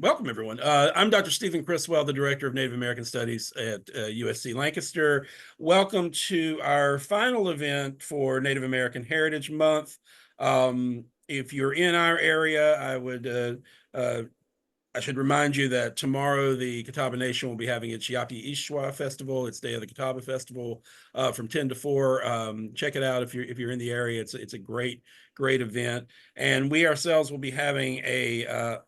Welcome, everyone. I'm Dr. Stephen Criswell, the Director of Native American Studies at USC Lancaster. Welcome to our final event for Native American Heritage Month. If you're in our area, I should remind you that tomorrow the Catawba Nation will be having its Yapi Ishwa Festival. It's Day of the Catawba Festival from 10 to 4. Check it out if you're in the area. It's a great event. And we ourselves will be having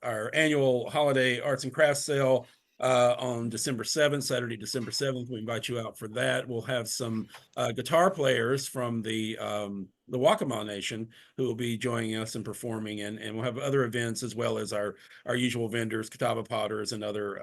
our annual holiday arts and crafts sale on December 7th, Saturday, December 7th. We invite you out for that. We'll have some guitar players from the Waccamaw Nation who will be joining us and performing, and we'll have other events as well as our usual vendors, Catawba potters and other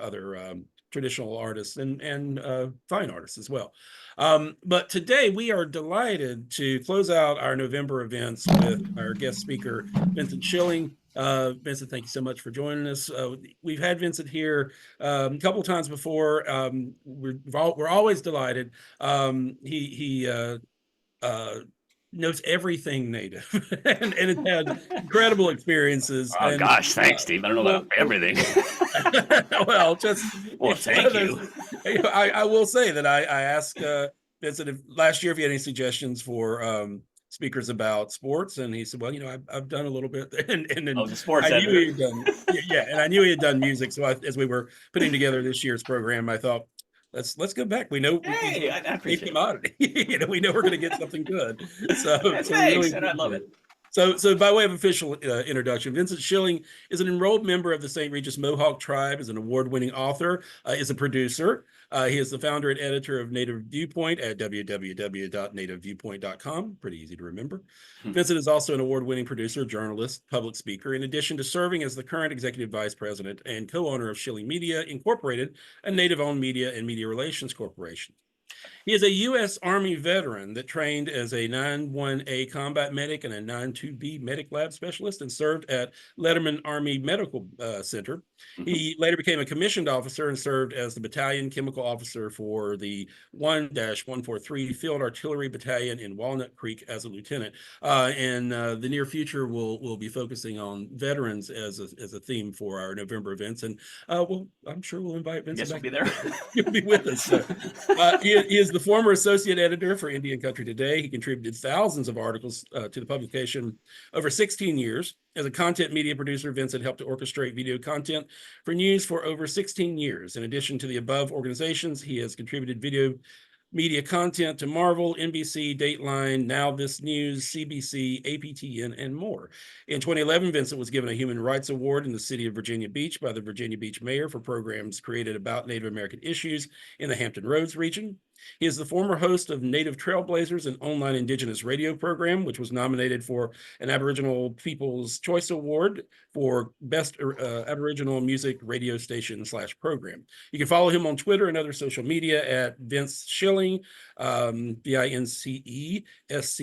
traditional artists and fine artists as well. But today we are delighted to close out our November events with our guest speaker, Vincent Schilling. Vincent, thank you so much for joining us. We've had Vincent here a couple of times before. We're always delighted. He knows everything Native and has had incredible experiences. Oh, gosh, thanks, Steve. I don't know about everything. Well, thank you. I will say that I asked Vincent last year if he had any suggestions for speakers about sports, and he said, well, I've done a little bit, and the sports I knew he had done, and I knew he had done music. So as we were putting together this year's program, I thought, let's go back. We know I appreciate commodity. We know we're going to get something good. So thanks, really, and I love it. So by way of official introduction, Vincent Schilling is an enrolled member of the St. Regis Mohawk tribe, is an award-winning author, is a producer. He is the founder and editor of Native Viewpoint at www.nativeviewpoint.com. Pretty easy to remember. Vincent is also an award-winning producer, journalist, public speaker, in addition to serving as the current executive vice president and co-owner of Schilling Media Incorporated, a Native-owned media and media relations corporation. He is a U.S. Army veteran that trained as a 9-1A combat medic and a 9-2B medic lab specialist and served at Letterman Army Medical Center. He later became a commissioned officer and served as the battalion chemical officer for the 1-143 Field Artillery Battalion in Walnut Creek as a lieutenant. In the near future, we'll be focusing on veterans as a theme for our November events. And I'm sure we'll invite Vincent back. We'll be there. He'll be with us. He is the former associate editor for Indian Country Today. He contributed thousands of articles to the publication over 16 years. As a content media producer, Vincent helped to orchestrate video content for news for over 16 years. In addition to the above organizations, he has contributed video media content to Marvel, NBC, Dateline, Now This News, CBC, APTN, and more. In 2011, Vincent was given a Human Rights Award in the city of Virginia Beach by the Virginia Beach mayor for programs created about Native American issues in the Hampton Roads region. He is the former host of Native Trailblazers, an online Indigenous radio program, which was nominated for an Aboriginal People's Choice Award for Best Aboriginal Music Radio Station / Program. You can follow him on Twitter and other social media at Vince Schilling, VINCESCHILLING. It's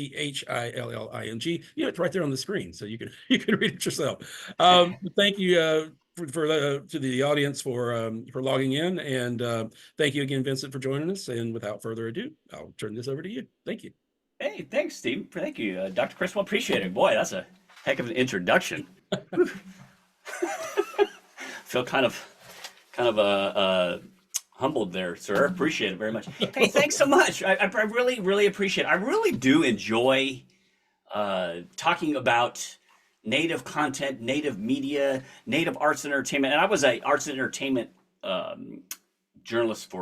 right there on the screen, so you can read it yourself. Thank you to the audience for logging in, and thank you again, Vincent, for joining us. And without further ado, I'll turn this over to you. Thank you. Hey, thanks, Steve. Thank you, Dr. Criswell. Appreciate it. Boy, that's a heck of an introduction. Feel kind of humbled there, sir. Appreciate it very much. Hey, thanks so much. I really, really appreciate it. I really do enjoy talking about Native content, Native media, Native arts and entertainment. And I was an arts and entertainment journalist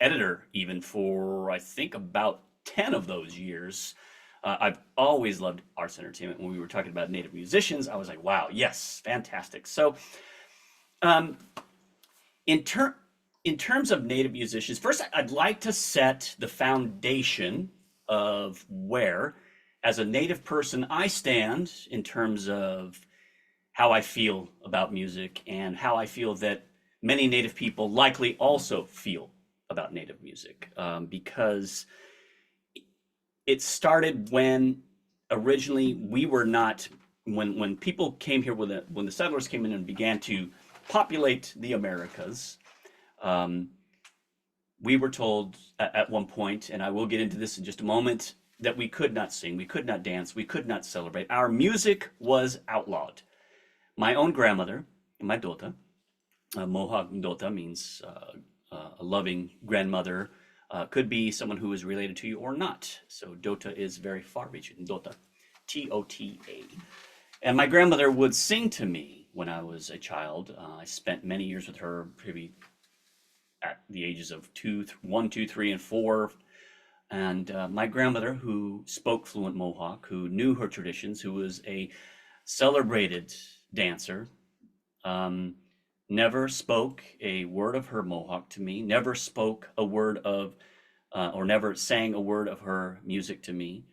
editor even for, I think, about 10 of those years. I've always loved arts and entertainment. When we were talking about Native musicians, I was like, wow, yes, fantastic. So in terms of Native musicians, first, I'd like to set the foundation of where, as a Native person, I stand in terms of how I feel about music and how I feel that many Native people likely also feel about Native music, because it started when originally we were not, when people came here, when the settlers came in and began to populate the Americas, we were told at one point, and I will get into this in just a moment, that we could not sing, we could not dance, we could not celebrate. Our music was outlawed. My own grandmother my Dota. Mohawk Dota means a loving grandmother. Could be someone who is related to you or not. So Dota is very far-reaching. Dota, T-O-T-A. And my grandmother would sing to me when I was a child. I spent many years with her, maybe at the ages of 1, 2, 3, and 4. And my grandmother, who spoke fluent Mohawk, who knew her traditions, who was a celebrated dancer, never spoke a word of her Mohawk to me, never spoke a word of, or never sang a word of her music to me.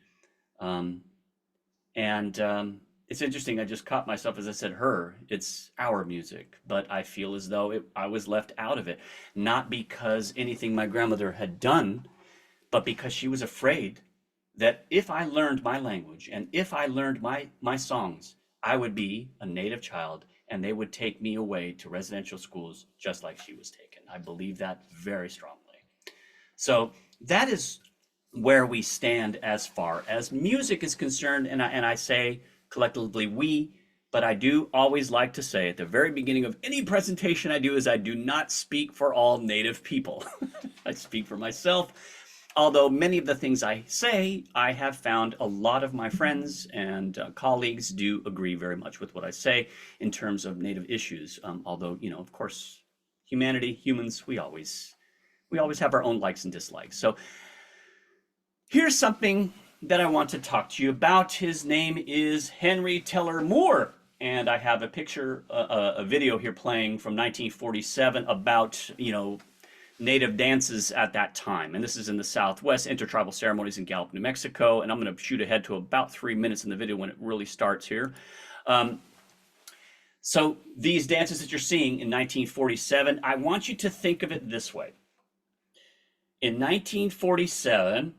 It's interesting, I just caught myself as I said her, it's our music, but I feel as though I was left out of it. Not because anything my grandmother had done, but because she was afraid that if I learned my language and if I learned my songs, I would be a native child and they would take me away to residential schools just like she was taken. I believe that very strongly. So that is where we stand as far as music is concerned. And I say collectively we, but I do always like to say at the very beginning of any presentation I do is I do not speak for all Native people. I speak for myself. Although many of the things I say, I have found a lot of my friends and colleagues do agree very much with what I say in terms of Native issues. Although, you know, of course, humans, we always have our own likes and dislikes. So here's something that I want to talk to you about. His name is Henry Teller Moore. And I have a picture, a video here playing from 1947 about, you know, Native dances at that time. And this is in the Southwest, intertribal ceremonies in Gallup, New Mexico. And I'm going to shoot ahead to about 3 minutes in the video when it really starts here. So these dances that you're seeing in 1947, I want you to think of it this way. In 1947,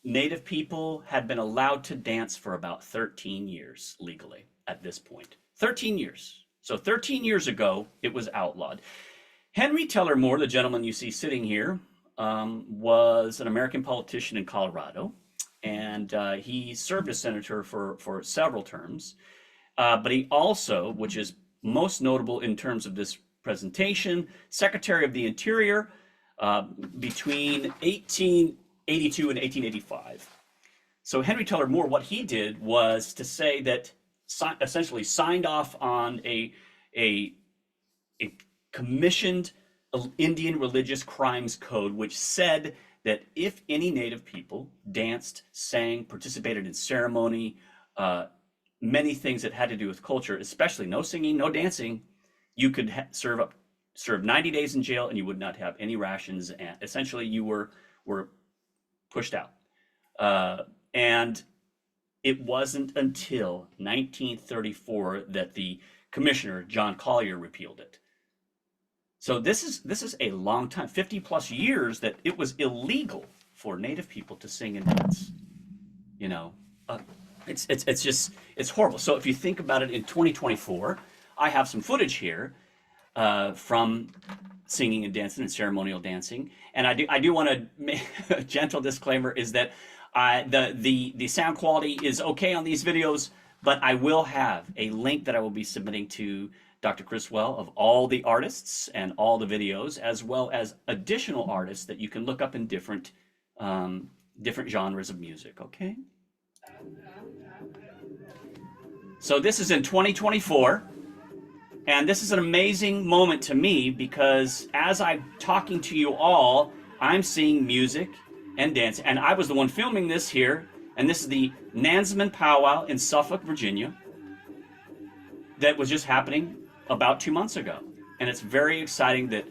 Native people had been allowed to dance for about 13 years legally at this point. 13 years. So 13 years ago, it was outlawed. Henry Teller Moore, the gentleman you see sitting here, was an American politician in Colorado, and he served as senator for several terms. But he also, which is most notable in terms of this presentation, Secretary of the Interior between 1882 and 1885. So Henry Teller Moore, what he did was to say that essentially signed off on a commissioned Indian religious crimes code, which said that if any Native people danced, sang, participated in ceremony, many things that had to do with culture, especially no singing, no dancing, you could serve 90 days in jail and you would not have any rations. And essentially you were pushed out. And it wasn't until 1934 that the commissioner, John Collier, repealed it. So this is a long time, 50 plus years that it was illegal for Native people to sing and dance. You know, it's horrible. So if you think about it in 2024, I have some footage here from singing and dancing and ceremonial dancing. And I do want to make a gentle disclaimer is that the sound quality is okay on these videos, but I will have a link that I will be submitting to Dr. Chris Well of all the artists and all the videos, as well as additional artists that you can look up in different genres of music, okay? So this is in 2024, and this is an amazing moment to me because as I'm talking to you all, I'm seeing music and dance, and I was the one filming this here, and this is the Nansman Powwow in Suffolk, Virginia, that was just happening about 2 months ago. And it's very exciting that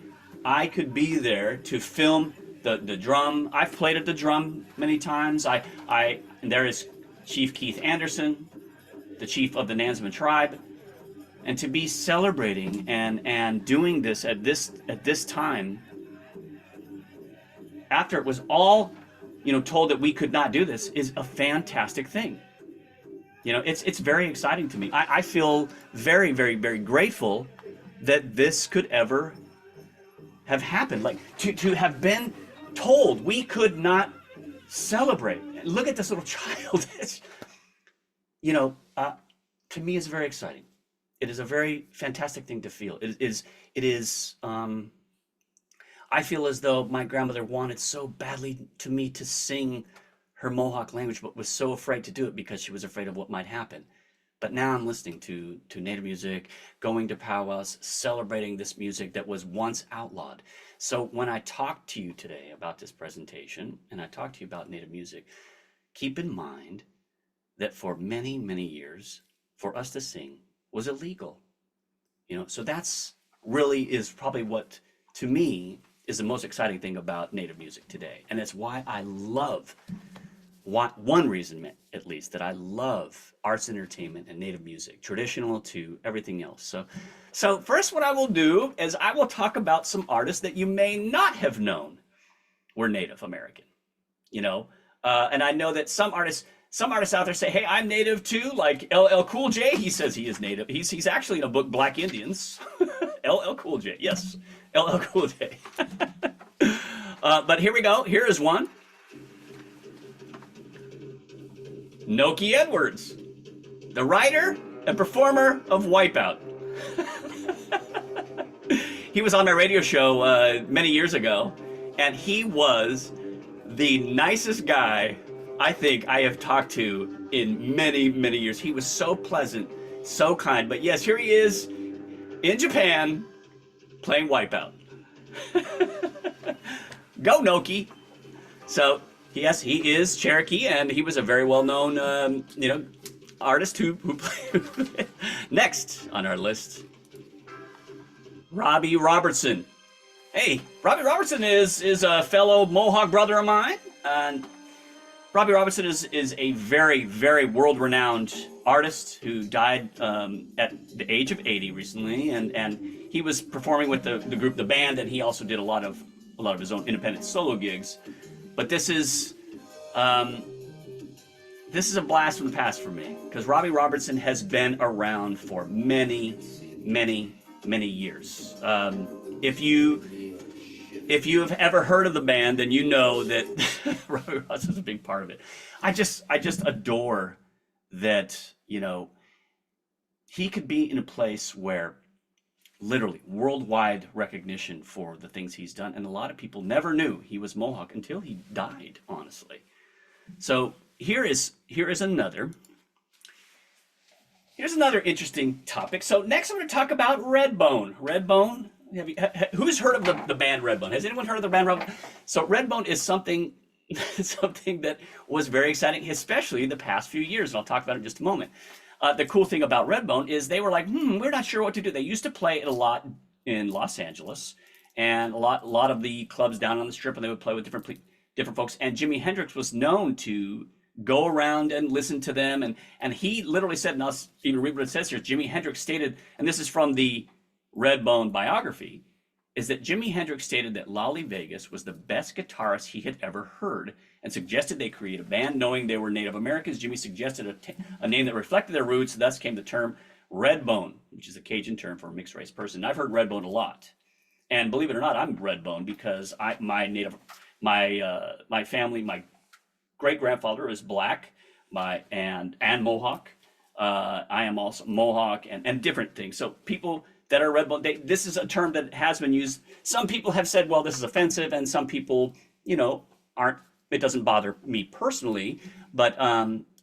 I could be there to film the drum. I've played at the drum many times. And there is Chief Keith Anderson, the chief of the Nansman tribe, and to be celebrating and doing this at this time, after it was all, you know, told that we could not do this, is a fantastic thing. You know, it's very exciting to me. I feel very, very, very grateful that this could ever have happened. Like to have been told we could not celebrate. Look at this little child. It's, you know, to me, it's very exciting. it is a very fantastic thing to feel. It is. I feel as though my grandmother wanted so badly to me to sing her Mohawk language, but was so afraid to do it because she was afraid of what might happen. But now I'm listening to Native music, going to powwows, celebrating this music that was once outlawed. So when I talk to you today about this presentation, and I talk to you about Native music, keep in mind that for many, many years, for us to sing was illegal. So that's really is probably what, to me, is the most exciting thing about Native music today. And it's why I love, one reason at least, that I love arts and entertainment and Native music, traditional to everything else. So first what I will do is I will talk about some artists that you may not have known were Native American, and I know that some artists out there say, hey, I'm Native too, like LL Cool J. He says he is Native. He's actually in a book, Black Indians. LL Cool J, yes, LL Cool J. But here we go. Here is one. Nokie Edwards, the writer and performer of Wipeout. He was on my radio show many years ago, and he was the nicest guy I think I have talked to in many, many years. He was so pleasant, so kind. But yes, here he is in Japan playing Wipeout. Go Nokie. So yes, he is Cherokee, and he was a very well-known, artist who played. Next on our list, Robbie Robertson. Hey, Robbie Robertson is a fellow Mohawk brother of mine, and Robbie Robertson is a very, very world-renowned artist who died at the age of 80 recently, and he was performing with the group, the band, and he also did a lot of his own independent solo gigs. But this is a blast from the past for me, because Robbie Robertson has been around for many, many, many years. If you have ever heard of the band, then you know that Robbie Robertson is a big part of it. I just adore that, he could be in a place where literally worldwide recognition for the things he's done. And a lot of people never knew he was Mohawk until he died, honestly. So here's another interesting topic. So next I'm going to talk about Redbone. Redbone. Who's heard of the band Redbone? Has anyone heard of the band Redbone? So Redbone is something that was very exciting, especially in the past few years, and I'll talk about it in just a moment. The cool thing about Redbone is they were like, we're not sure what to do. They used to play it a lot in Los Angeles, and a lot of the clubs down on the Strip, and they would play with different folks. And Jimi Hendrix was known to go around and listen to them, and he literally said, and I'll even read what it says here. Jimi Hendrix stated, and this is from the Redbone biography, is that Jimi Hendrix stated that Lolly Vegas was the best guitarist he had ever heard, and suggested they create a band. Knowing they were Native Americans, Jimmy suggested a name that reflected their roots. Thus came the term Redbone, which is a Cajun term for a mixed race person. I've heard Redbone a lot, and believe it or not, I'm Redbone because my family, my great grandfather is black, and Mohawk. I am also Mohawk and different things. So people that are Redbone, this is a term that has been used. Some people have said, well, this is offensive, and some people, aren't. It doesn't bother me personally, but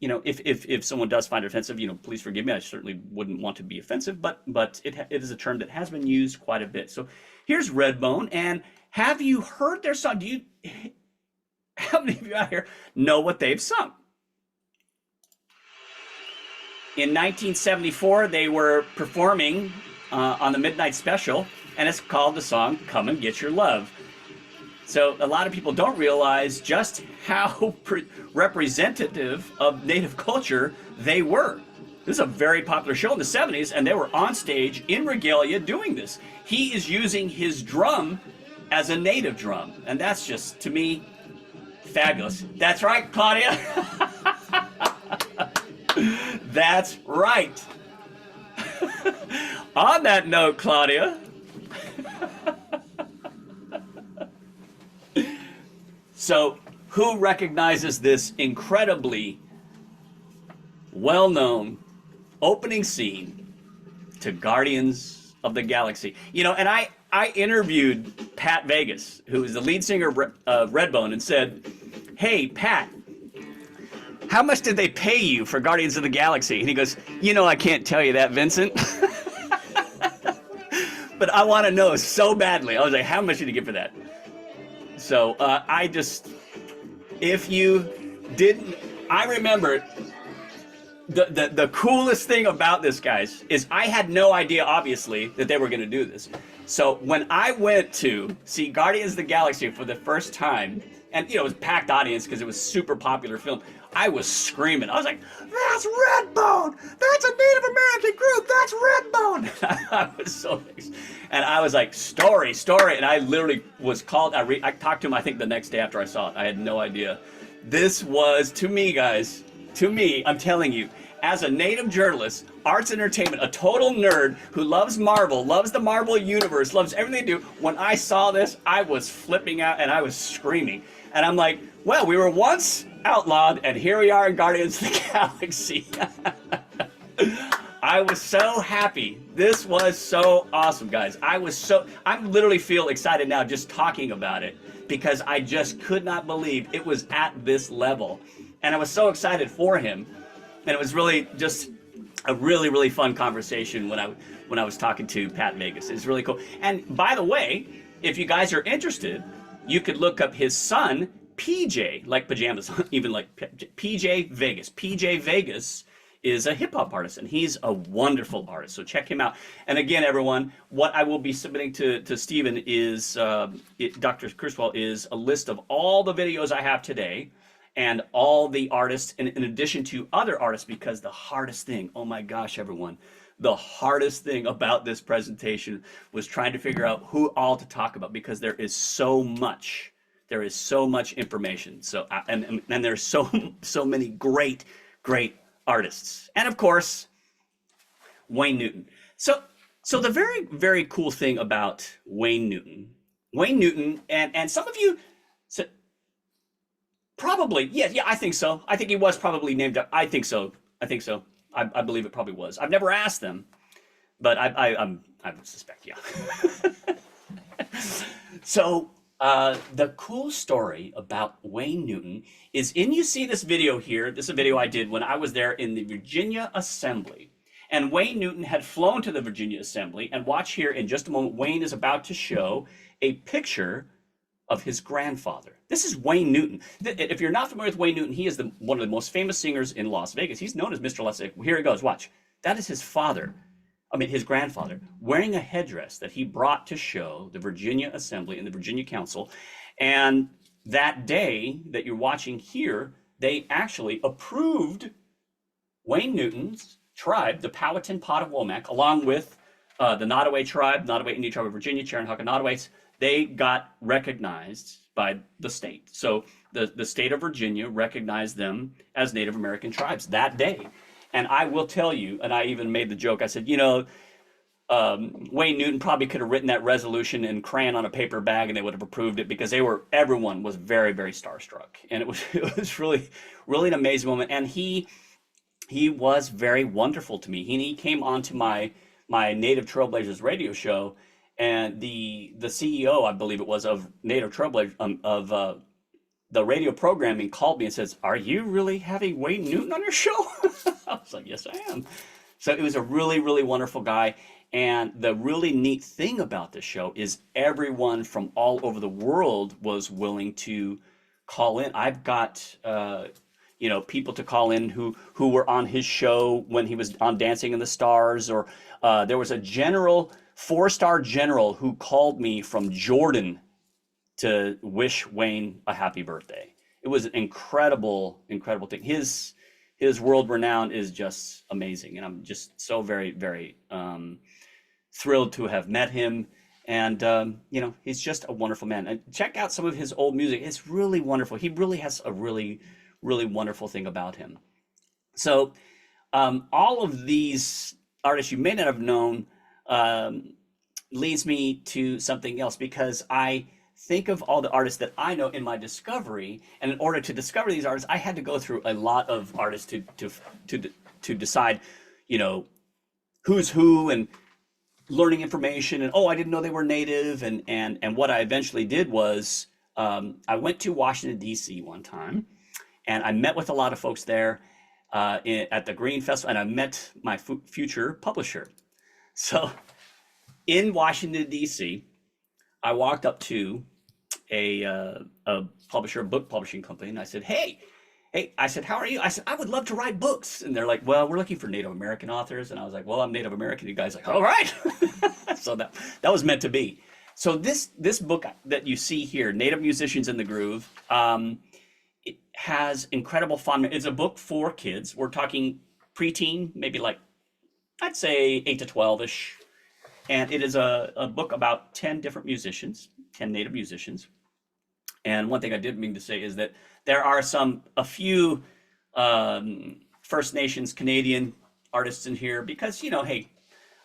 if someone does find it offensive, please forgive me. I certainly wouldn't want to be offensive, but it is a term that has been used quite a bit. So here's Redbone, and have you heard their song? How many of you out here know what they've sung? In 1974, they were performing on the Midnight Special, and it's called the song "Come and Get Your Love." So a lot of people don't realize just how representative of Native culture they were. This is a very popular show in the 70s, and they were on stage in regalia doing this. He is using his drum as a Native drum, and that's just, to me, fabulous. That's right, Claudia. That's right. On that note, Claudia, so who recognizes this incredibly well-known opening scene to Guardians of the Galaxy. You know, and I interviewed Pat Vegas, who is the lead singer of Redbone, and said, "Hey, Pat, how much did they pay you for Guardians of the Galaxy?" And he goes, "You know, I can't tell you that, Vincent." But I want to know so badly. I was like, "How much did you get for that?" So if you didn't, I remember the coolest thing about this, guys, is I had no idea, obviously, that they were going to do this. So when I went to see Guardians of the Galaxy for the first time, and you know, it was a packed audience because it was a super popular film, I was screaming. I was like, "That's Redbone! That's a Native American group! That's Redbone!" I was so excited. And I was like, story. And I literally was called, I talked to him, I think, the next day after I saw it. I had no idea. This was, to me, guys, I'm telling you, as a native journalist, arts entertainment, a total nerd who loves Marvel, loves the Marvel universe, loves everything they do, when I saw this, I was flipping out and I was screaming. And I'm like, well, we were once outlawed, and here we are in Guardians of the Galaxy. I was so happy. This was so awesome, guys. I literally feel excited now just talking about it, because I just could not believe it was at this level. And I was so excited for him. And it was really just a really, really fun conversation when I was talking to Pat Vegas. It's really cool. And by the way, if you guys are interested, you could look up his son, PJ, like pajamas, even like PJ Vegas. PJ Vegas is a hip hop artist, and he's a wonderful artist. So check him out. And again, everyone, what I will be submitting to Stephen is, Dr. Criswell, is a list of all the videos I have today and all the artists, in addition to other artists, because the hardest thing, oh my gosh, everyone, the hardest thing about this presentation was trying to figure out who all to talk about, because there is so much information. So, and there's so many great artists. And of course, Wayne Newton. So the very, very cool thing about Wayne Newton, and some of you said, probably, yeah, I think so. I think he was probably named up. I think so. I believe it probably was. I've never asked them, but I would suspect, yeah. So the cool story about Wayne Newton is, you see this video here. This is a video I did when I was there in the Virginia Assembly. And Wayne Newton had flown to the Virginia Assembly. And watch here in just a moment, Wayne is about to show a picture of his grandfather. This is Wayne Newton. If you're not familiar with Wayne Newton, he is one of the most famous singers in Las Vegas. He's known as Mr. Las Vegas. Here he goes, watch. That is his his grandfather, wearing a headdress that he brought to show the Virginia Assembly and the Virginia Council. And that day that you're watching here, they actually approved Wayne Newton's tribe, the Powhatan Potawatomi, along with the Nottoway tribe, Nottoway Indian tribe of Virginia, Cherokee Nottoways. They got recognized by the state. So the state of Virginia recognized them as Native American tribes that day. And I will tell you, and I even made the joke, I said, Wayne Newton probably could have written that resolution in crayon on a paper bag and they would have approved it, because everyone was very, very starstruck. And it was really, really an amazing moment. And he was very wonderful to me. He came onto my Native Trailblazers radio show, and the CEO, I believe it was, of Native Trailblazers, of the radio programming, called me and says, "Are you really having Wayne Newton on your show?" I was like, "Yes, I am." So it was a really, really wonderful guy. And the really neat thing about this show is everyone from all over the world was willing to call in. I've got people to call in who were on his show when he was on Dancing in the Stars, or there was a general, 4-star general, who called me from Jordan to wish Wayne a happy birthday. It was an incredible, incredible thing. His world renown is just amazing, and I'm just so very, very thrilled to have met him. And he's just a wonderful man. And check out some of his old music; it's really wonderful. He really has a really, really wonderful thing about him. So all of these artists you may not have known leads me to something else, because I think of all the artists that I know in my discovery, and in order to discover these artists, I had to go through a lot of artists to decide, who's who and learning information, and oh, I didn't know they were native. And what I eventually did was I went to Washington D.C. one time, and I met with a lot of folks there at the Green Festival, and I met my future publisher. So in Washington D.C., I walked up to a publisher, a book publishing company, and I said, hey, I said, how are you? I said, I would love to write books. And they're like, well, we're looking for Native American authors. And I was like, well, I'm Native American. You guys are like, all right. So that was meant to be. So this book that you see here, Native Musicians in the Groove, it has incredible fun. It's a book for kids. We're talking preteen, maybe like, I'd say 8 to 12-ish. And it is a book about 10 different musicians, 10 Native musicians. And one thing I did mean to say is that there are a few First Nations Canadian artists in here because, hey,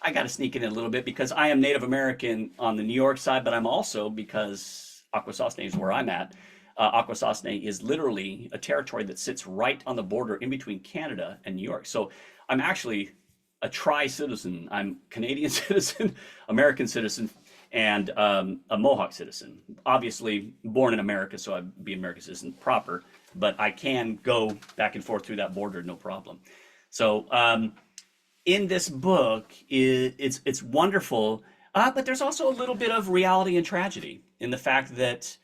I got to sneak in a little bit because I am Native American on the New York side, but I'm also, because Akwesasne is where I'm at, Akwesasne is literally a territory that sits right on the border in between Canada and New York. So I'm actually a tri-citizen. I'm Canadian citizen, American citizen, and a Mohawk citizen. Obviously born in America, so I'd be an American citizen proper, but I can go back and forth through that border, no problem. So in this book, it's wonderful, but there's also a little bit of reality and tragedy in the fact that,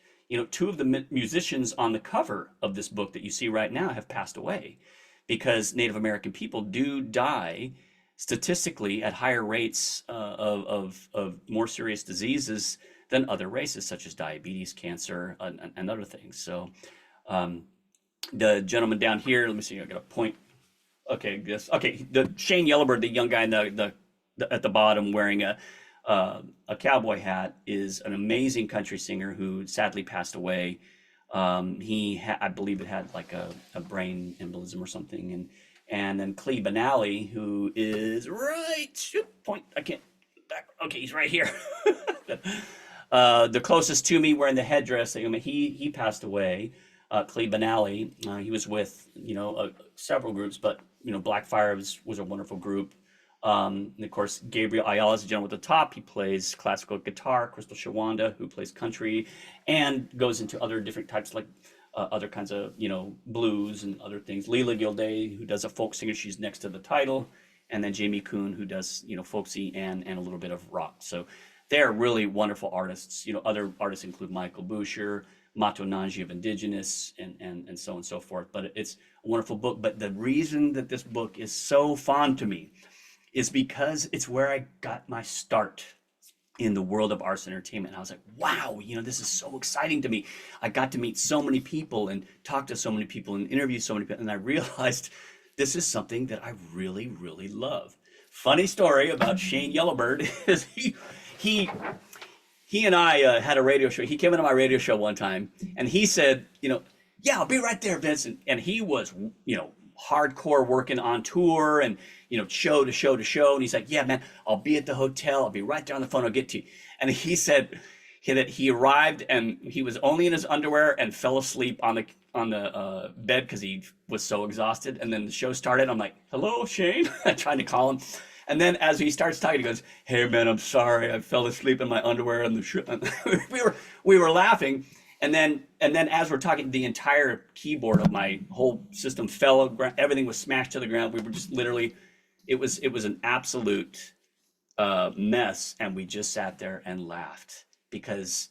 two of the musicians on the cover of this book that you see right now have passed away because Native American people do die statistically at higher rates of more serious diseases than other races, such as diabetes, cancer, and other things. So the gentleman down here, let me see, I got a point. Okay, yes. Okay, the Shane Yellowbird, the young guy in the at the bottom wearing a cowboy hat, is an amazing country singer who sadly passed away. I believe it had like a brain embolism or something, and then Clee Benally, who is I can't back. Okay, he's right here. The closest to me, wearing the headdress. He passed away. Clee Benally. He was with several groups, but Blackfire was a wonderful group. And of course, Gabriel Ayala is the gentleman at the top. He plays classical guitar. Crystal Shawanda, who plays country, and goes into other different types like. Other kinds of, blues and other things. Leela Gilday, who does a folk singer, she's next to the title. And then Jamie Kuhn, who does, folksy and a little bit of rock. So they're really wonderful artists. Other artists include Michael Boucher, Mato Nanji of Indigenous, and so on and so forth. But it's a wonderful book. But the reason that this book is so fond to me is because it's where I got my start in the world of arts and entertainment. And I was like, wow, this is so exciting to me. I got to meet so many people and talk to so many people and interview so many people. And I realized this is something that I really, really love. Funny story about Shane Yellowbird is he and I had a radio show. He came into my radio show one time and he said, yeah, I'll be right there, Vincent. And he was, hardcore working on tour and show to show to show, and he's like, yeah man, I'll be at the hotel, I'll be right there on the phone, I'll get to you. And he said that he arrived and he was only in his underwear and fell asleep on the bed because he was so exhausted. And then the show started. I'm like, hello Shane. I'm trying to call him, and then as he starts talking, he goes, hey man, I'm sorry, I fell asleep in my underwear on the ship. we were laughing. And then as we're talking, the entire keyboard of my whole system fell. Everything was smashed to the ground. We were just literally, it was an absolute mess. And we just sat there and laughed because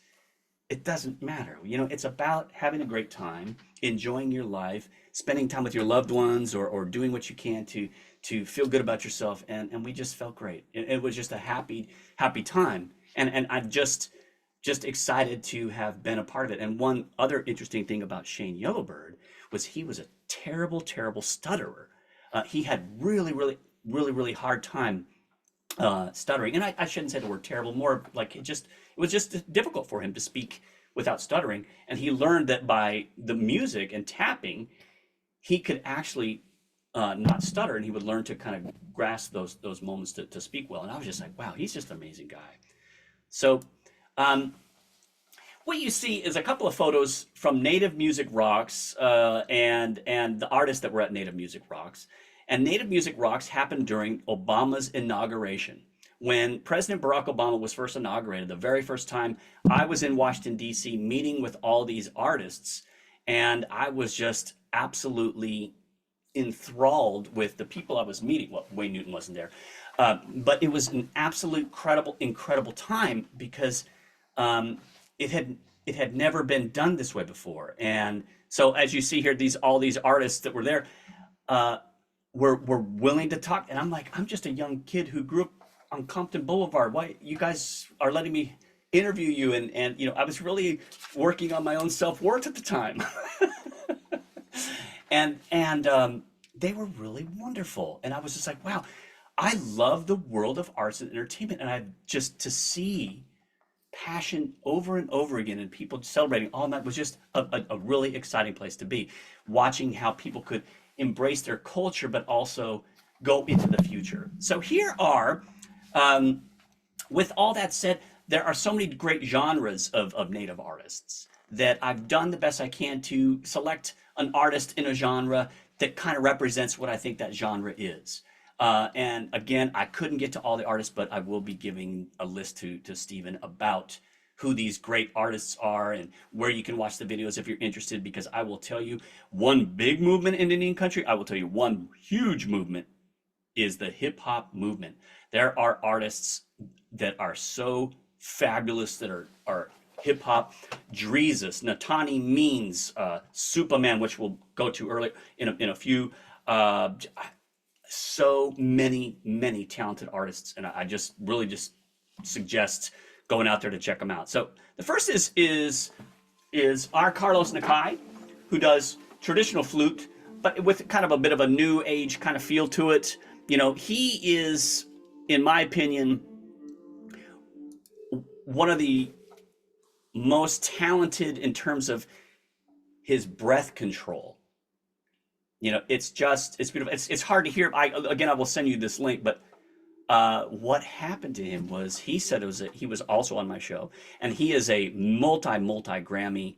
it doesn't matter. It's about having a great time, enjoying your life, spending time with your loved ones, or doing what you can to feel good about yourself. And we just felt great. It was just a happy time. And I just excited to have been a part of it. And one other interesting thing about Shane Yellowbird was he was a terrible, terrible stutterer. He had really hard time stuttering. And I shouldn't say the word terrible, more like it was just difficult for him to speak without stuttering. And he learned that by the music and tapping, he could actually not stutter, and he would learn to kind of grasp those moments to speak well. And I was just like, wow, he's just an amazing guy. So what you see is a couple of photos from Native Music Rocks and the artists that were at Native Music Rocks. And Native Music Rocks happened during Obama's inauguration. When President Barack Obama was first inaugurated, the very first time, I was in Washington, D.C., meeting with all these artists, and I was just absolutely enthralled with the people I was meeting. Well, Wayne Newton wasn't there, but it was an absolute incredible time because it had never been done this way before. And so, as you see here, all these artists that were there were willing to talk, and I'm like, I'm just a young kid who grew up on Compton Boulevard. Why you guys are letting me interview you? And you know, I was really working on my own self-worth at the time. and they were really wonderful, and I was just like, wow, I love the world of arts and entertainment, and I just to see passion over and over again and people celebrating all night was just a really exciting place to be, watching how people could embrace their culture but also go into the future. So here are with all that said, there are so many great genres of Native artists that I've done the best I can to select an artist in a genre that kind of represents what I think that genre is. And again, I couldn't get to all the artists, but I will be giving a list to Stephen about who these great artists are and where you can watch the videos if you're interested, because I will tell you one big movement in Indian country. I will tell you one huge movement is the hip hop movement. There are artists that are so fabulous that are hip hop. Jesus, Nataanii Means, Supaman, which we'll go to earlier in a few. So many talented artists, and I just really just suggest going out there to check them out. So the first is our Carlos Nakai, who does traditional flute, but with kind of a bit of a new age kind of feel to it. You know, he is, in my opinion, one of the most talented in terms of his breath control. You know, it's beautiful. It's hard to hear. I will send you this link, but what happened to him was he said he was also on my show, and he is a multi Grammy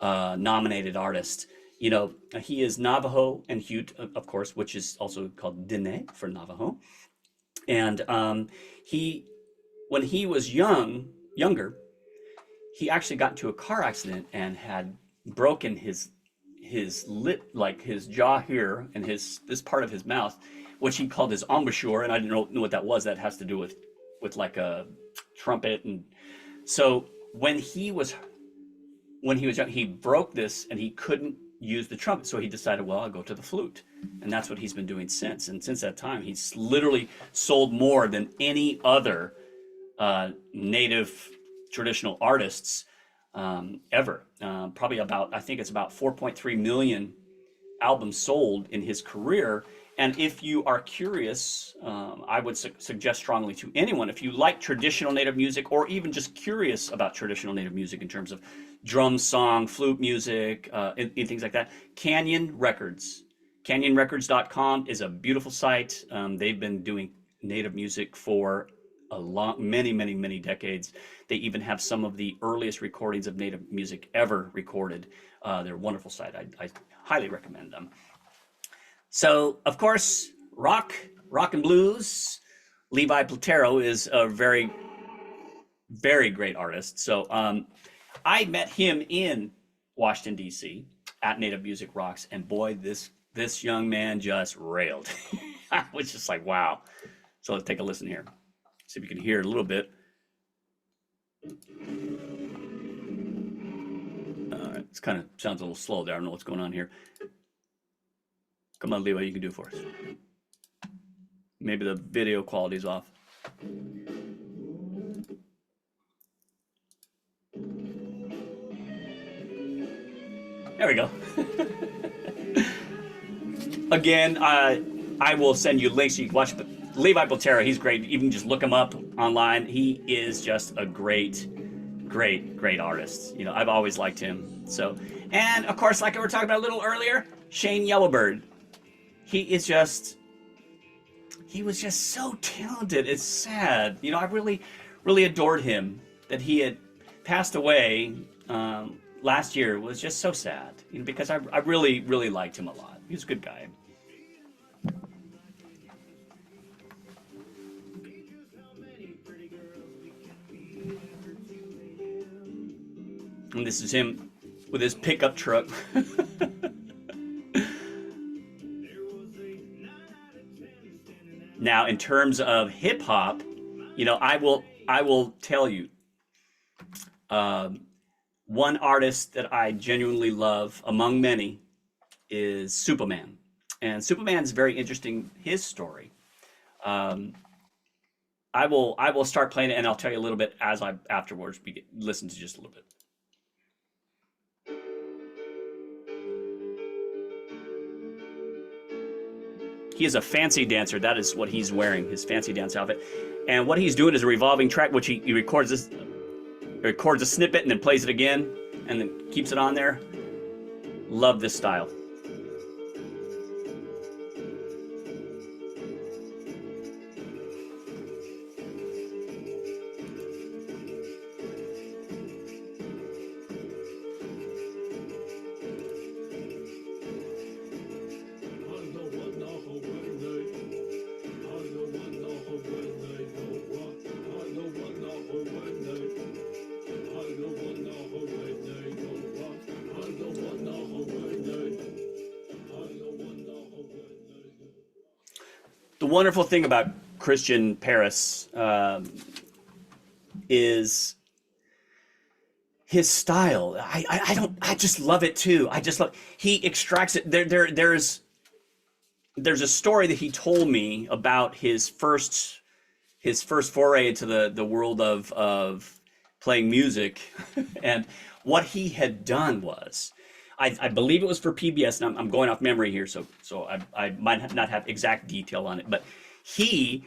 nominated artist. You know, he is Navajo and Ute, of course, which is also called Dene for Navajo. And when he was younger, he actually got into a car accident and had broken his lip, like his jaw here and this part of his mouth, which he called his embouchure, and I didn't know what that was. That has to do with like a trumpet. And so when he was young, he broke this and he couldn't use the trumpet, so he decided, well, I'll go to the flute, and that's what he's been doing since. And since that time, he's literally sold more than any other native traditional artists ever. Probably about, I think it's about 4.3 million albums sold in his career. And if you are curious, I would suggest strongly to anyone, if you like traditional Native music, or even just curious about traditional Native music in terms of drum, song, flute music, and things like that, Canyon Records. CanyonRecords.com is a beautiful site. They've been doing Native music for many decades. They even have some of the earliest recordings of Native music ever recorded. They're a wonderful site. I highly recommend them. So, of course, rock and blues. Levi Platero is a very great artist. So I met him in Washington, D.C. at Native Music Rocks, and boy, this young man just railed. I was just like, wow. So let's take a listen here. See if you can hear it a little bit. It kind of sounds a little slow there. I don't know what's going on here. Come on, Levi, you can do it for us. Maybe the video quality's off. There we go. Again, I will send you links so you can watch. But Levi Platero, he's great. You can just look him up online. He is just a great artist. You know, I've always liked him. So, and of course, like we were talking about a little earlier, Shane Yellowbird. He was just so talented. It's sad. You know, I really adored him. That he had passed away last year was just so sad. You know, because I really liked him a lot. He was a good guy. And this is him with his pickup truck. Now, in terms of hip hop, you know, I will tell you, one artist that I genuinely love among many is Supaman, and Supaman's very interesting. His story. I will start playing it, and I'll tell you a little bit as I afterwards listen to just a little bit. He is a fancy dancer. That is what he's wearing, his fancy dance outfit. And what he's doing is a revolving track, which he records this, records a snippet and then plays it again, and then keeps it on there. Love this style. The wonderful thing about Christian Paris is his style. I just love it too. I just love, he extracts it. There's a story that he told me about his first foray into the world of playing music. And what he had done was, I believe it was for PBS, and I'm going off memory here, so I might not have exact detail on it, but he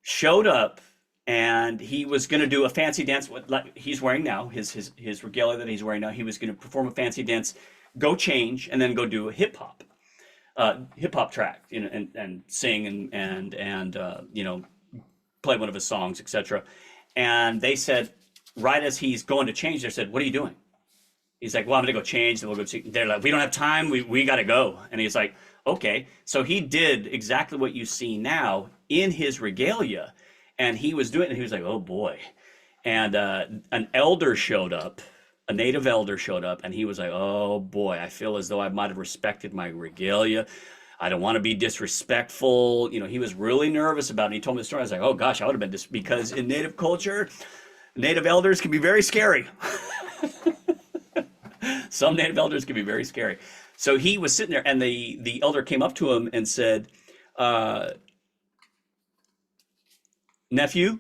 showed up and he was going to do a fancy dance, like he's wearing now, his regalia that he's wearing now. He was going to perform a fancy dance, go change, and then go do a hip hop track, you know, and sing and you know, play one of his songs, etc. And they said, right as he's going to change, they said, "What are you doing?" He's like, "Well, I'm gonna go change, then we'll go see." They're like, "We don't have time. We gotta go." And he's like, "Okay." So he did exactly what you see now in his regalia, and he was doing it. And he was like, "Oh boy!" And an elder showed up, a native elder showed up, and he was like, "Oh boy, I feel as though I might have respected my regalia. I don't want to be disrespectful." You know, he was really nervous about it. He told me the story. I was like, "Oh gosh, I would have been because in native culture, native elders can be very scary." Some native elders can be very scary. So he was sitting there, and the elder came up to him and said, "Nephew?"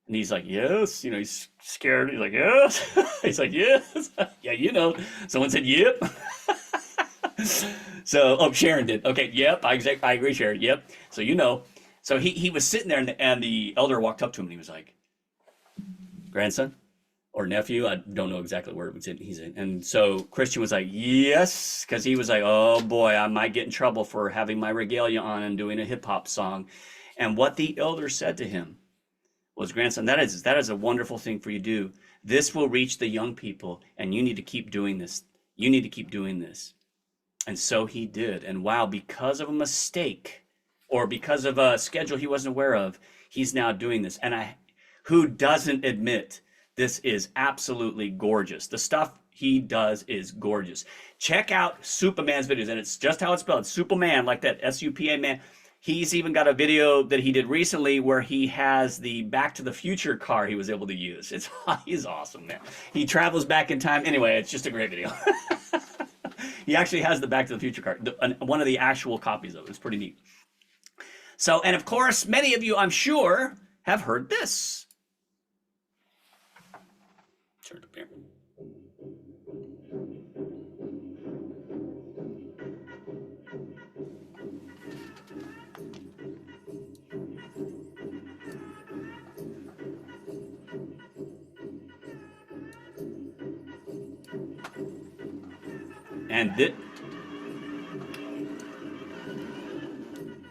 And he's like, "Yes." You know, he's scared. He's like, "Yes." He's like, "Yes." "Yeah, you know." Someone said, "Yep." So, oh, Sharon did. Okay, yep, I agree, Sharon. Yep. So, you know. So he was sitting there, and the elder walked up to him, and he was like, "Grandson?" Or nephew, I don't know exactly where he's in. And so Christian was like, "Yes," because he was like, "Oh boy, I might get in trouble for having my regalia on and doing a hip hop song." And what the elder said to him was, "Grandson, that is a wonderful thing for you to do. This will reach the young people, and you need to keep doing this. You need to keep doing this." And so he did. And wow, because of a mistake or because of a schedule he wasn't aware of, he's now doing this. And who doesn't admit this is absolutely gorgeous? The stuff he does is gorgeous. Check out Supaman's videos, and it's just how it's spelled, Supaman, like that, S-U-P-A man. He's even got a video that he did recently where he has the Back to the Future car he was able to use. He's awesome, man. He travels back in time. Anyway, it's just a great video. He actually has the Back to the Future car, one of the actual copies of it. It's pretty neat. So, and of course, many of you, I'm sure, have heard this. Turn it up here. And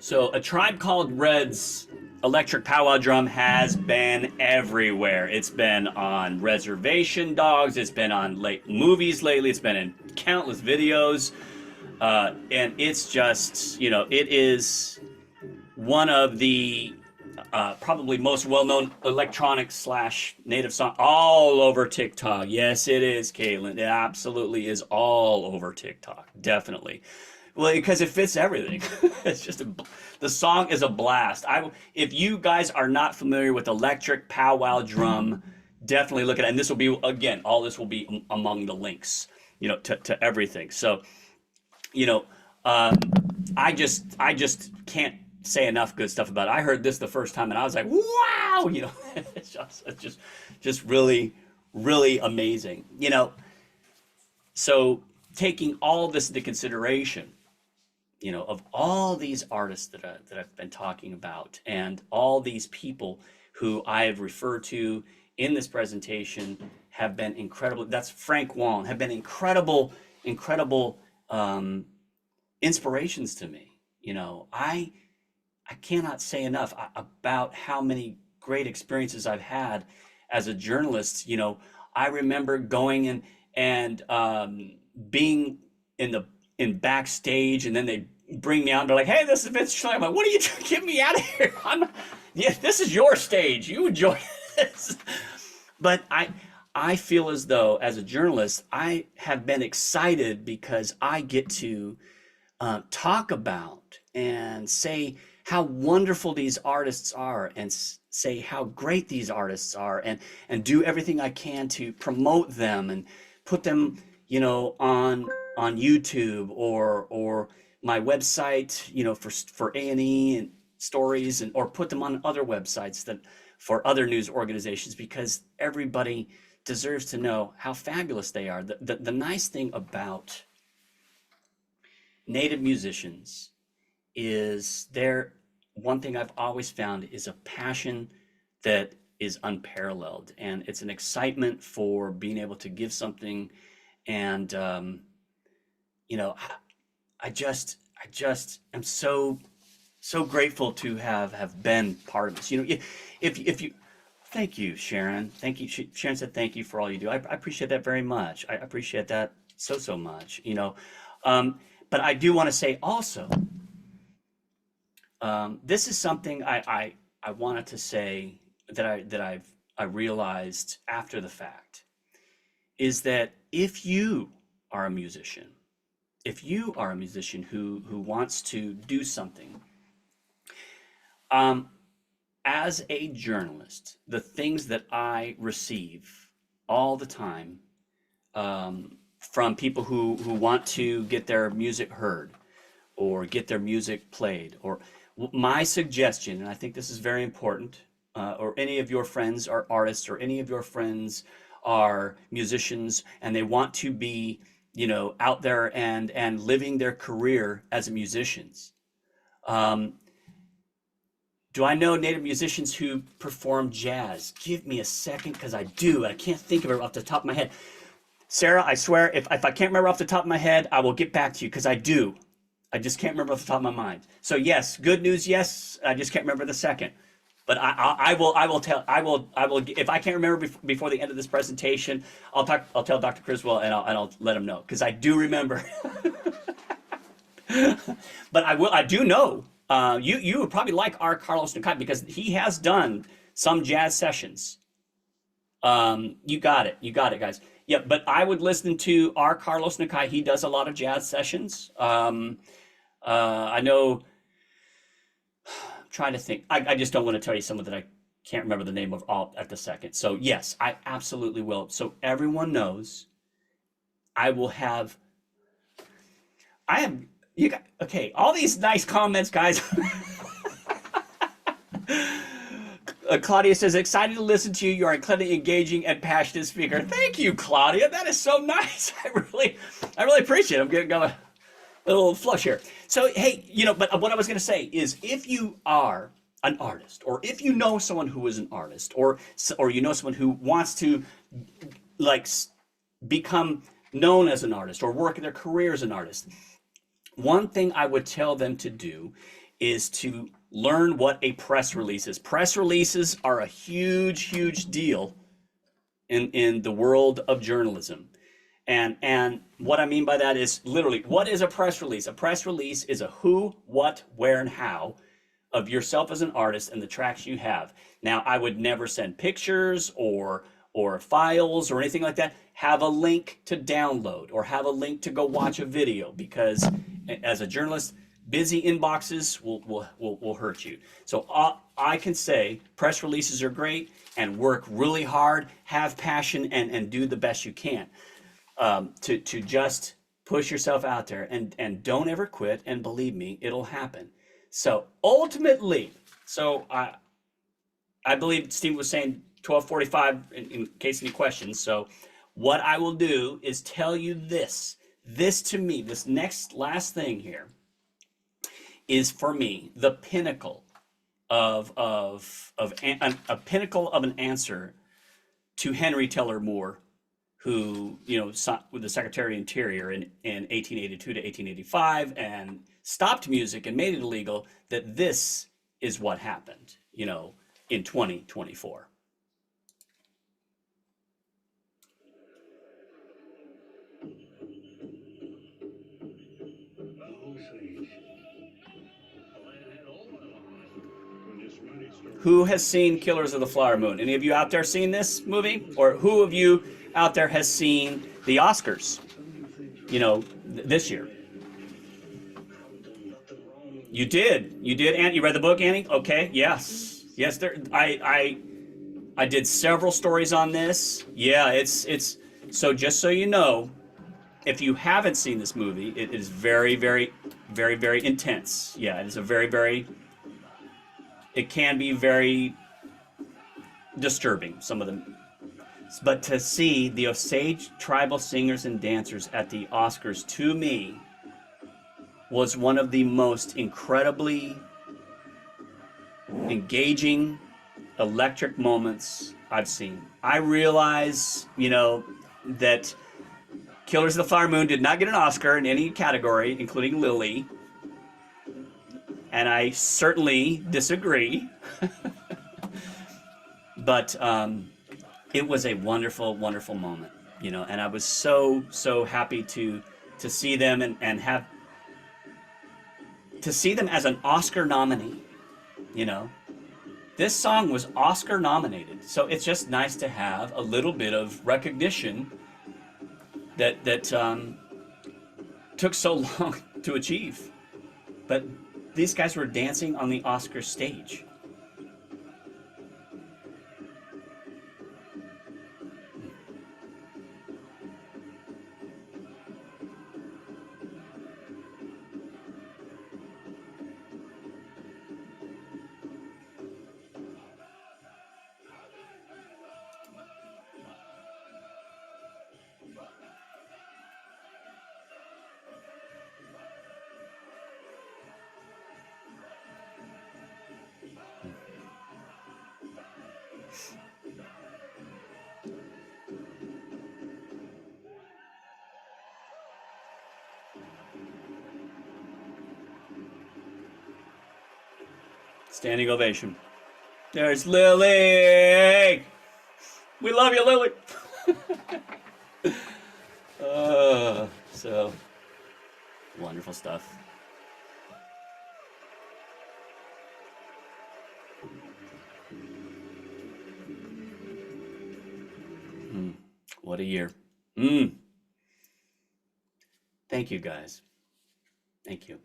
so A Tribe Called Red's electric powwow drum has been everywhere. It's been on Reservation Dogs. It's been on movies lately. It's been in countless videos. And it's just, you know, it is one of the probably most well-known electronic slash native song all over TikTok. Yes, it is, Caitlin. It absolutely is all over TikTok. Definitely. Well, because it fits everything. It's just the song is a blast. If you guys are not familiar with electric powwow drum, definitely look at it. And this will be, again, all this will be among the links, to everything. So, I just can't say enough good stuff about it. I heard this the first time and I was like, wow, it's just really, really amazing, So taking all this into consideration, of all these artists that I've been talking about and all these people who I have referred to in this presentation have been incredible. That's Frank Wong, have been incredible inspirations to me. I cannot say enough about how many great experiences I've had as a journalist. I remember going and being in backstage, and then they bring me out and they're like, "Hey, this is Vincent Schilling." I'm like, "What are you doing? Get me out of here! This is your stage. You enjoy this." But I feel as though, as a journalist, I have been excited because I get to talk about and say how wonderful these artists are, and say how great these artists are, and do everything I can to promote them and put them, on YouTube or my website, for A&E and stories, or put them on other websites for other news organizations, because everybody deserves to know how fabulous they are. The nice thing about Native musicians is one thing I've always found is a passion that is unparalleled, and it's an excitement for being able to give something. And I just am so grateful to have been part of this. If you thank you, Sharon. Thank you. Sharon said thank you for all you do. I appreciate that very much. I appreciate that so much. But I do want to say also, this is something I wanted to say that I realized after the fact, is that if you are a musician who wants to do something, as a journalist, the things that I receive all the time from people who want to get their music heard or get their music played, or my suggestion, and I think this is very important, or any of your friends are artists, or any of your friends are musicians and they want to be, out there and living their career as musicians. Do I know Native musicians who perform jazz? Give me a second, because I do. I can't think of it off the top of my head. Sarah, I swear, if I can't remember off the top of my head, I will get back to you, because I do. I just can't remember off the top of my mind. So yes, good news, yes. I just can't remember the second. But I will if I can't remember before the end of this presentation, I'll tell Dr. Criswell, and I'll let him know, because I do remember. But I do know you would probably like R. Carlos Nakai, because he has done some jazz sessions. You got it, guys. Yeah, but I would listen to R. Carlos Nakai. He does a lot of jazz sessions. I know. Trying to think. I just don't want to tell you someone that I can't remember the name of all at the second. So yes, I absolutely will. So everyone knows, okay, all these nice comments, guys. Claudia says, excited to listen to you. You're an incredibly engaging and passionate speaker. Thank you, Claudia. That is so nice. I really appreciate it. I'm getting a little flush here. So, hey, but what I was going to say is, if you are an artist, or if you know someone who is an artist, or you know someone who wants to become known as an artist or work in their career as an artist, one thing I would tell them to do is to learn what a press release is. Press releases are a huge deal in the world of journalism. And what I mean by that is, literally, what is a press release? A press release is a who, what, where, and how of yourself as an artist and the tracks you have. Now, I would never send pictures or files or anything like that. Have a link to download or have a link to go watch a video, because as a journalist, busy inboxes will hurt you. So I can say press releases are great, and work really hard, have passion, and do the best you can, to just push yourself out there, and don't ever quit. And believe me, it'll happen. So ultimately, I believe Steve was saying 12:45 in case any questions. So what I will do is tell you this. This to me, this next last thing here is for me the pinnacle of a pinnacle of an answer to Henry Teller Moore, who with the Secretary of Interior in 1882 to 1885 and stopped music and made it illegal. That this is what happened, in 2024. Who has seen Killers of the Flower Moon? Any of you out there seen this movie? Or who of you out there has seen the Oscars, this year? You did, Annie? You read the book, Annie? Okay, yes. There. I did several stories on this. Yeah, it's so just so you know, if you haven't seen this movie, it is very, very, very, very intense. Yeah, it is a very, very. It can be very disturbing, some of them. But to see the Osage tribal singers and dancers at the Oscars, to me, was one of the most incredibly engaging, electric moments I've seen. I realize, that Killers of the Flower Moon did not get an Oscar in any category, including Lily. And I certainly disagree. But it was a wonderful, wonderful moment, and I was so, so happy to see them and have to see them as an Oscar nominee. This song was Oscar nominated, so it's just nice to have a little bit of recognition that took so long to achieve. But these guys were dancing on the Oscar stage. Standing ovation. There's Lily! We love you, Lily! So wonderful stuff. What a year. Thank you, guys. Thank you.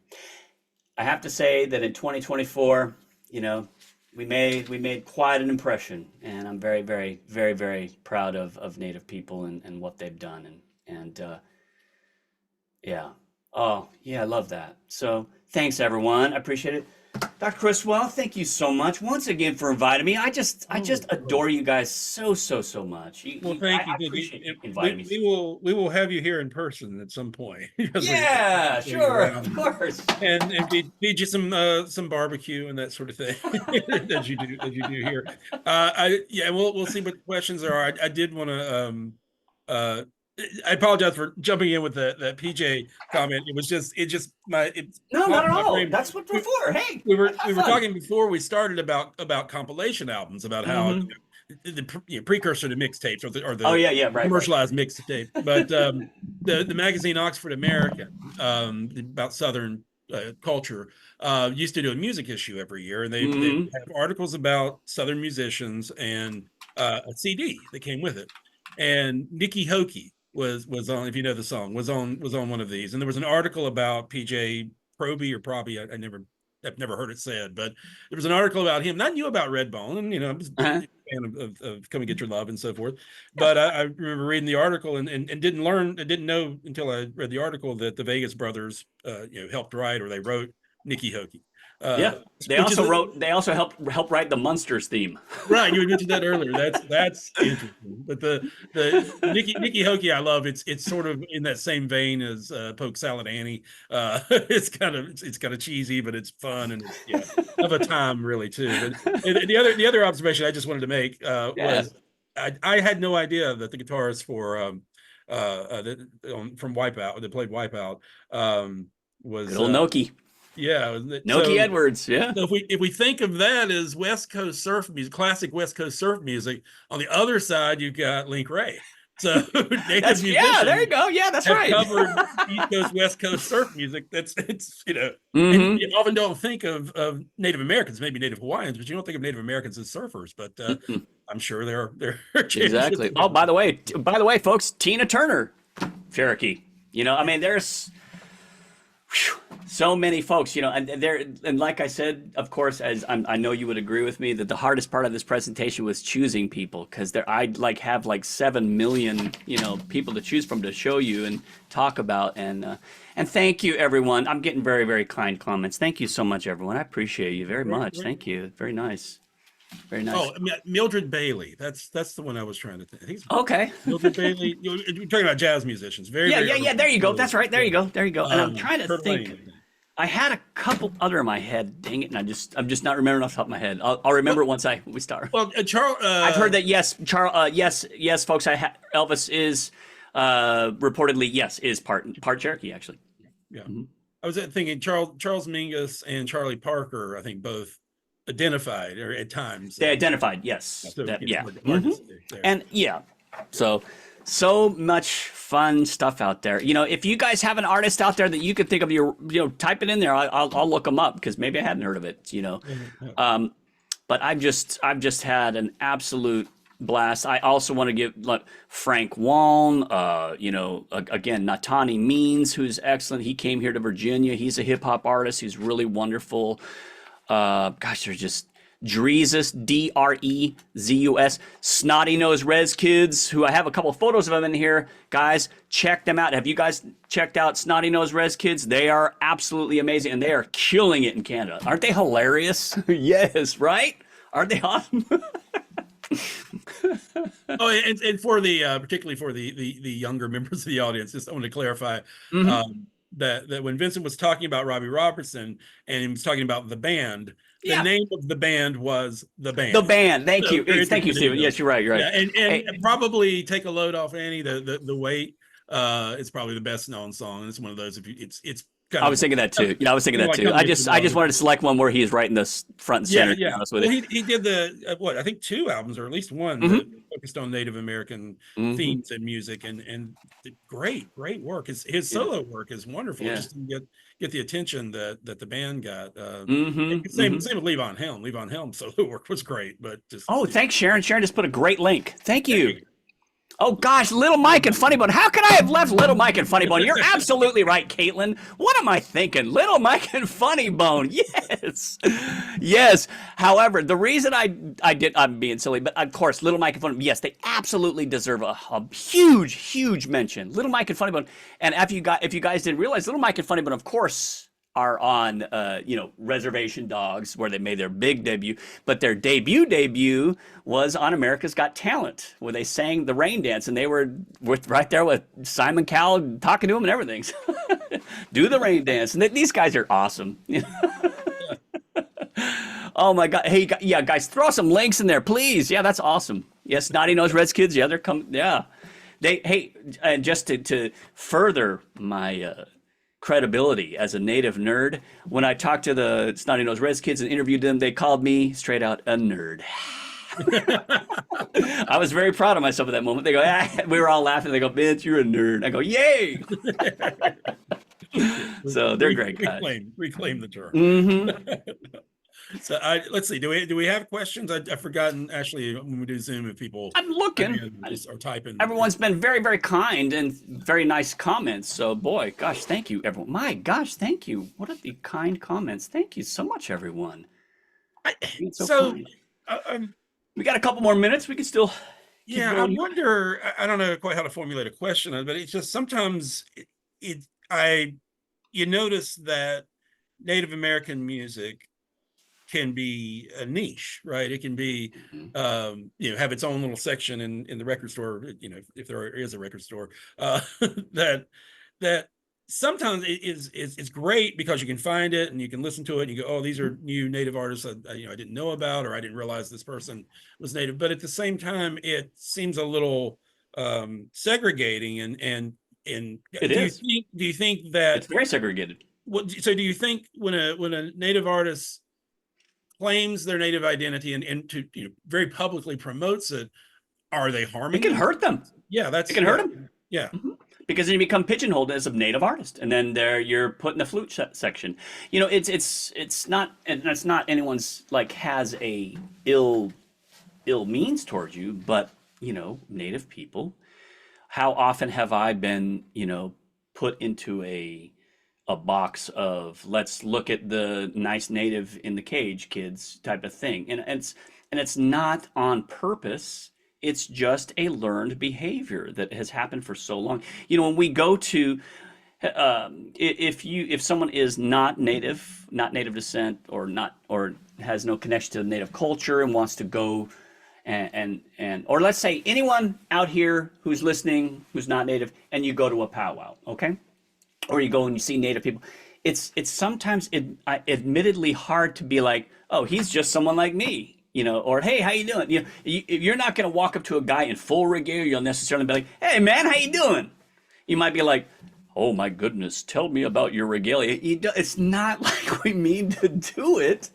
I have to say that in 2024, we made quite an impression, and I'm very, very, very, very proud of Native people and what they've done, and yeah. Oh, yeah, I love that. So thanks, everyone. I appreciate it. Dr. Criswell, thank you so much once again for inviting me. I just adore you guys so much. Well, thank you. I appreciate you inviting me. We will have you here in person at some point. Yeah, sure, of course. And feed you some barbecue and that sort of thing as you do here. We'll see what the questions are. I did want to I apologize for jumping in with that PJ comment. No, not at all. That's what we're for. Hey, we were talking before we started about compilation albums, about how the precursor to mixtapes or the right, commercialized mixtape. But the magazine Oxford American, about Southern culture, used to do a music issue every year, and they Hmm. have articles about Southern musicians and a CD that came with it. And Nikki Hokie was on, if you know the song, was on one of these, and there was an article about PJ Proby or Proby. I've never heard it said, but there was an article about him. And I knew about Redbone, and I was a Uh-huh. fan of Come and Get Your Love and so forth. Yeah. But I remember reading the article and didn't know until I read the article that the Vegas brothers helped write, or they wrote Nikki Hokie, Yeah. They which is also wrote. They also helped write the Munsters theme. right. You had mentioned that earlier. That's interesting. But the Nikki Hokie I love. It's sort of in that same vein as Poke Salad Annie. It's kind of cheesy, but it's fun, and of a time really too. But the other observation I just wanted to make Yeah. was I had no idea that the guitarist for from Wipeout, that played Wipeout, Good was old Nokie. yeah. Nokie So Edwards. Yeah. so if we think of that as West Coast surf music, classic West Coast surf music, on the other side you've got Link Ray. So native Yeah. There you musicians go. Yeah, that's have right. covered East Coast, West Coast surf music. And Hmm. you often don't think of Native Americans, maybe Native Hawaiians, but you don't think of Native Americans as surfers. But I'm sure there are changes. Exactly. Oh, by the way, folks, Tina Turner, Cherokee. I mean, there's so many folks, and like I said, of course, as I know you would agree with me that the hardest part of this presentation was choosing people, because I'd have 7 million, people to choose from to show you and talk about, and thank you everyone. I'm getting very, very kind comments. Thank you so much, everyone. I appreciate you very much. Thank you. Very nice. Very nice. Oh, Mildred Bailey. That's the one I was trying to think. I think it's Okay. Mildred Bailey. You're talking about jazz musicians. Very, Yeah, very yeah, yeah. There you go. That's right. There you go. There you go. And I'm trying to Kurt think. Lane. I had a couple other in my head. Dang it! And I'm just not remembering off the top of my head. I'll remember it once we start. Well, Charles. I've heard that. Yes, yes, folks. Elvis is reportedly is part Cherokee actually. Yeah, I was thinking Charles Mingus and Charlie Parker. I think both identified, or at times They identified. Yes. So, Yeah. hard to say there. And so much fun stuff out there. If you guys have an artist out there that you could think of, type it in there. I'll look them up, because maybe I hadn't heard of it. But I've just had an absolute blast. I also want to give Frank Wong, again, Nataanii Means, who's excellent. He came here to Virginia. He's a hip hop artist. He's really wonderful. There's just Drezus, Drezus, Snotty Nose Rez Kids, who I have a couple of photos of them in here. Guys, check them out. Have you guys checked out Snotty Nose Rez Kids? They are absolutely amazing, and they are killing it in Canada. Aren't they hilarious? Yes, right? Aren't they awesome? Oh, and for particularly for the younger members of the audience, just I want to clarify that when Vincent was talking about Robbie Robertson and he was talking about the band, the name of the band was The Band. The Band. Thank you. very Thank you, Stephen. Yes, you're right. You're right. Yeah, and probably Take a Load Off Annie. The Weight. It's probably the best known song, and it's one of those. It's I was thinking that too. I was thinking that too. I just wanted to select one where he is right in the front and center. Yeah. Well, he did the I think 2 albums, or at least one, that focused on Native American themes and music, and great work. His solo work is wonderful. Yeah. Just didn't get the attention that the band got. Same with Levon Helm. Levon Helm's solo work was great, but just thanks, Sharon. Sharon just put a great link. Thank you. Oh gosh, Little Mike and Funny Bone. How could I have left Little Mike and Funny Bone? You're absolutely right, Caitlin. What am I thinking? Little Mike and Funny Bone. Yes. Yes. However, the reason I'm being silly, but of course, Little Mike and Funny Bone, yes, they absolutely deserve a huge mention. Little Mike and Funny Bone. And if you guys didn't realize, Little Mike and Funny Bone, of course, are on Reservation Dogs, where they made their big debut, but their debut was on America's Got Talent, where they sang the Rain Dance, and they were right there with Simon Cowell talking to him and everything. Do the Rain Dance, and these guys are awesome. Oh my God! Hey, yeah, guys, throw some links in there, please. Yeah, that's awesome. Yes, Snotty Nose Reds Kids. Yeah, they're coming. Yeah, and just to further my credibility as a native nerd, when I talked to the Snotty Nose Reds Kids and interviewed them, they called me straight out a nerd. I was very proud of myself at that moment. They go, we were all laughing. They go, Vince, you're a nerd. I go, yay! So they're great guys. Reclaim the term. Mm-hmm. So let's see. Do we have questions? I've forgotten actually when we do Zoom if people I'm looking. just are typing. Everyone's been very, very kind and very nice comments. So, boy, gosh, thank you, everyone. My gosh, thank you. What are the kind comments? Thank you so much, everyone. Being so kind. We got a couple more minutes. We can still keep yeah. going. I wonder. I don't know quite how to formulate a question, but it's just sometimes you notice that Native American music can be a niche, right? It can be, have its own little section in the record store, if there is a record store, that sometimes it's great because you can find it and you can listen to it and you go, oh, these are new Native artists I didn't know about, or I didn't realize this person was Native. But at the same time, it seems a little segregating and It is. Do you think that it's very segregated? So do you think when a Native artist claims their Native identity and to very publicly promotes it, are they harming? It can hurt them. Yeah, it can hurt them. Yeah, because then you become pigeonholed as a Native artist, and then you're put in the flute section. It's not, and that's not anyone's has a ill means towards you, but Native people. How often have I been put into a box of let's look at the nice Native in the cage kids type of thing, and it's not on purpose. It's just a learned behavior that has happened for so long. When we go to if someone is not native descent, or has no connection to the Native culture and wants to go and or let's say anyone out here who's listening who's not Native, and you go to a powwow, okay? Or you go and you see Native people, it's sometimes admittedly hard to be like, oh, he's just someone like me, or hey, how you doing? You're not going to walk up to a guy in full regalia. You'll necessarily be like, hey man, how you doing? You might be like, oh my goodness, tell me about your regalia. It's not like we mean to do it.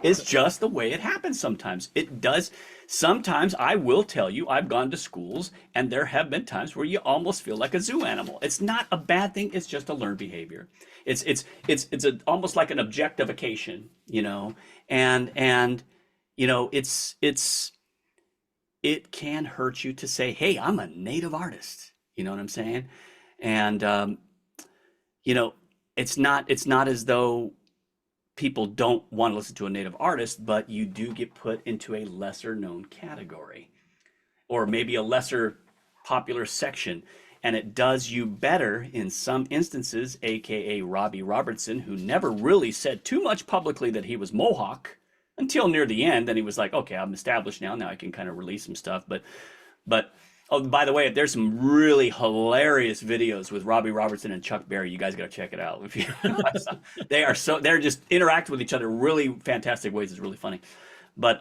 It's just the way it happens sometimes. It does. Sometimes I will tell you, I've gone to schools and there have been times where you almost feel like a zoo animal. It's not a bad thing. It's just a learned behavior. It's almost like an objectification, and it can hurt you to say, hey, I'm a Native artist. You know what I'm saying? And, it's not as though people don't want to listen to a Native artist, but you do get put into a lesser known category, or maybe a lesser popular section, and it does you better in some instances, aka Robbie Robertson, who never really said too much publicly that he was Mohawk until near the end. Then he was like, okay, I'm established now I can kind of release some stuff. But oh, by the way, there's some really hilarious videos with Robbie Robertson and Chuck Berry. You guys got to check it out. They're just interact with each other really fantastic ways. It's really funny. But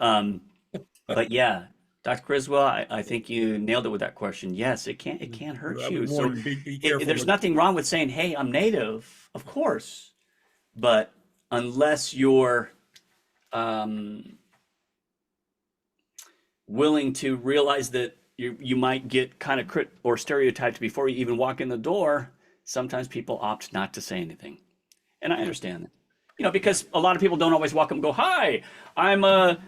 yeah, Dr. Criswell, I think you nailed it with that question. Yes, it can hurt you. So there's nothing wrong with saying, hey, I'm Native, of course. But unless you're willing to realize that you might get kind of or stereotyped before you even walk in the door, sometimes people opt not to say anything. And I understand that. Because a lot of people don't always walk up and go, hi, I'm a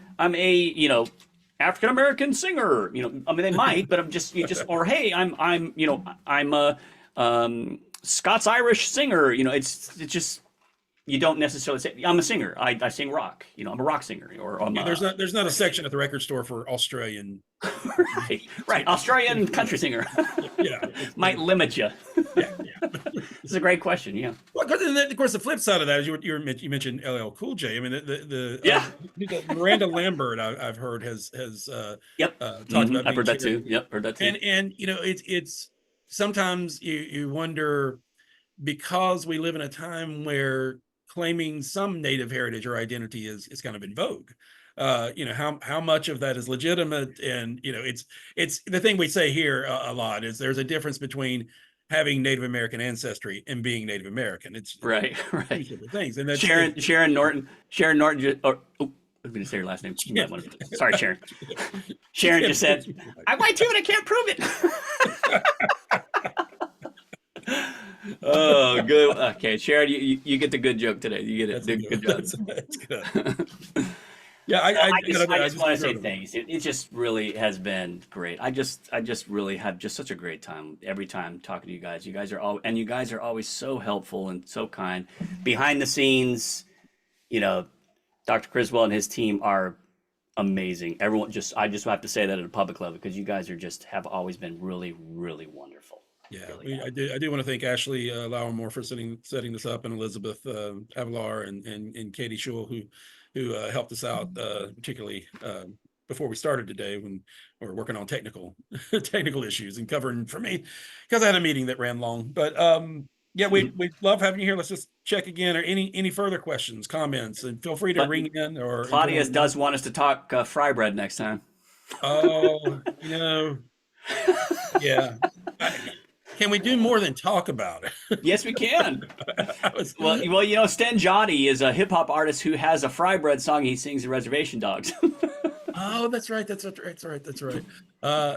African-American singer. They might, but or hey, I'm a Scots-Irish singer. It's just, you don't necessarily say, I'm a singer. I sing rock. I'm a rock singer. Or there's not a section at the record store for Australian. right. Australian country singer. Yeah. Might limit you. Yeah. It's a great question. Yeah. Well, and then, of course, the flip side of that is you mentioned LL Cool J. I mean, the Miranda Lambert I've heard has talked about. I've heard that too. Yep, heard that too. And it's sometimes you wonder, because we live in a time where claiming some Native heritage or identity is kind of in vogue. How much of that is legitimate, and it's the thing we say here a lot is there's a difference between having Native American ancestry and being Native American. It's right. Things. And that's Sharon Norton. I'm going to say your last name. Yeah. Sorry, Sharon. Sharon just said, "I'm white too, and I can't prove it." Oh, good. Okay, Sharon, you get the good joke today. You get it. That's a Good good. job. That's good. Yeah, Well, I I gotta, I just just want to enjoyed say it. thanks. It just really has been great. I just really have just such a great time every time talking to you guys. You guys are always so helpful and so kind. Behind the scenes, you know, Dr. Criswell and his team are amazing. I just have to say that at a public level because you guys have always been really, really wonderful. Yeah, Really have. I do want to thank Ashley Lauermore for setting this up, and Elizabeth Avalar and Katie Schul who helped us out, particularly before we started today when we were working on technical technical issues and covering for me because I had a meeting that ran long. But yeah, we love having you here. Let's just check again, or any further questions, comments, and feel free to But ring in or Claudia join. does want us to talk fry bread next time. Oh, yeah. Can we do more than talk about it? Yes, we can. I was, Well, Sten Jotty is a hip hop artist who has a fry bread song he sings at Reservation Dogs. oh, that's right. That's right.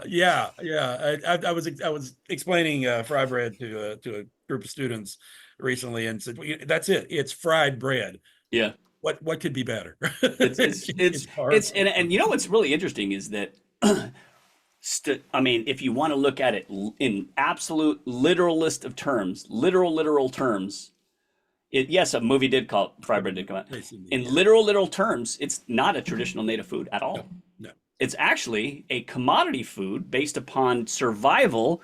Yeah, yeah. I was explaining fry bread to a group of students recently and said, well, that's it. It's fried bread. Yeah. What could be better? It's carbs. and you know what's really interesting is that I mean, if you want to look at it in absolute literal terms, yes, a movie did call it, Fry Bread did come out. In literal terms, it's not a traditional native food at all. No. It's actually a commodity food based upon survival,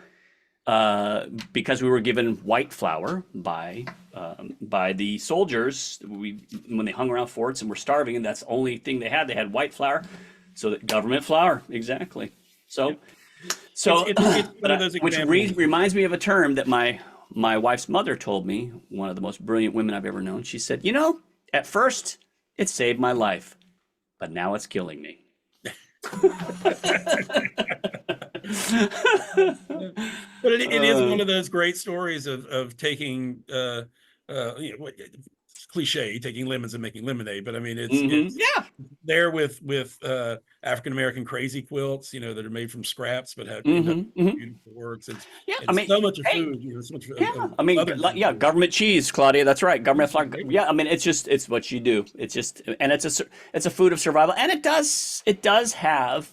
because we were given white flour by the soldiers. When they hung around forts and were starving, and that's the only thing they had. They had white flour, so that government flour, exactly. So, It's one of those which examples. reminds me of a term that my wife's mother told me, one of the most brilliant women I've ever known. She said, at first it saved my life, but now it's killing me. But it is one of those great stories of taking it's cliche, taking lemons and making lemonade, but I mean it's Yeah. there with African American crazy quilts, that are made from scraps but have end up beautiful works. Yeah, I mean, so much of hey, food, so much yeah, of I mean, other yeah, food. government cheese, Claudia. That's right, government flour. Yeah, I mean, it's what you do. And it's a food of survival, and it does have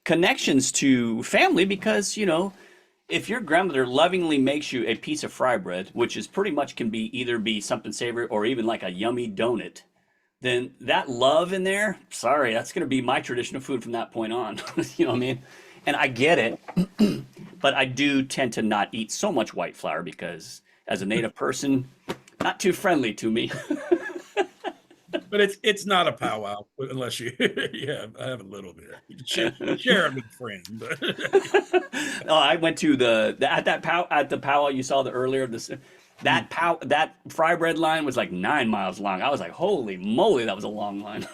connections to family because if your grandmother lovingly makes you a piece of fry bread, which is pretty much can be either something savory or even like a yummy donut, then that love in there, sorry, that's going to be my traditional food from that point on. You know what I mean? And I get it, but I do tend to not eat so much white flour because as a native person, not too friendly to me. But it's not a powwow unless you I have a little bit. You can share it with a friend. But Oh, I went to at the powwow you saw the earlier this that fry bread line was like 9 miles long. I was like, holy moly, that was a long line.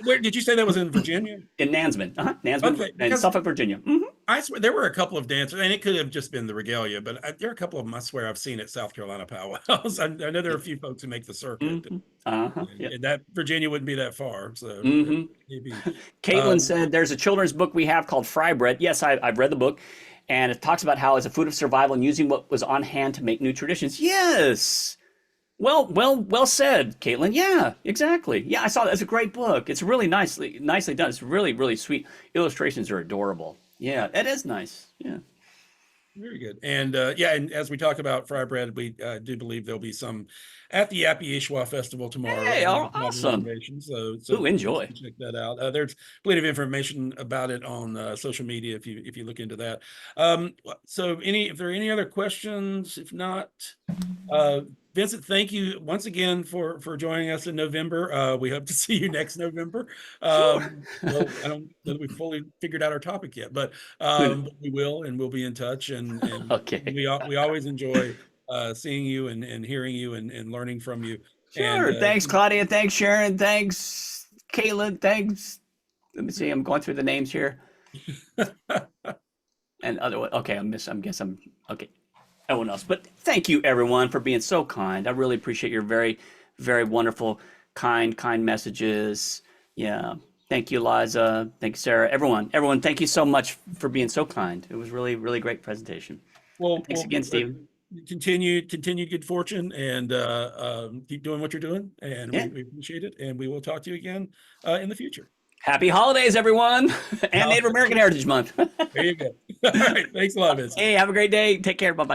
where did you say that was in Virginia? In Nansman, Okay, and Suffolk, Virginia. I swear there were a couple of dancers, and it could have just been the regalia, but there are a couple of them I swear I've seen at South Carolina powwows. I know there are a few folks who make the circuit, Yeah. and that Virginia wouldn't be that far. So maybe. Caitlin said there's a children's book we have called Fry Bread. Yes, I've read the book, and it talks about how it's a food of survival and using what was on hand to make new traditions. Yes. Well said, Caitlin. Yeah, exactly. Yeah, I saw that. It's a great book. It's really nicely done. It's really, really sweet. Illustrations are adorable. Yeah, it is nice. Yeah. Very good. And and as we talk about fry bread, we do believe there'll be some at the Yappy Ishwa Festival tomorrow. Hey, awesome. So Ooh, enjoy. check that out. There's plenty of information about it on social media if you look into that. So if there are any other questions, if not, Vincent, thank you once again for joining us in November. We hope to see you next November. Sure. Well, I don't know that we've fully figured out our topic yet, but we will, and we'll be in touch. And Okay. we always enjoy seeing you and hearing you and learning from you. Sure. And Thanks, Claudia. Thanks, Sharon. Thanks, Caitlin. Thanks. Let me see. I'm going through the names here. And okay. Okay. Everyone else. But thank you, everyone, for being so kind. I really appreciate your very, very wonderful, kind messages. Yeah. Thank you, Liza. Thank you, Sarah. Everyone, thank you so much for being so kind. It was really, really great presentation. well, Thanks again, Steve. continued good fortune, and keep doing what you're doing, and Yeah. we appreciate it, and we will talk to you again in the future. Happy holidays, everyone, and Native American Heritage Month. There you go. All right, thanks a lot, Vincent. Hey, have a great day. Take care. Bye bye.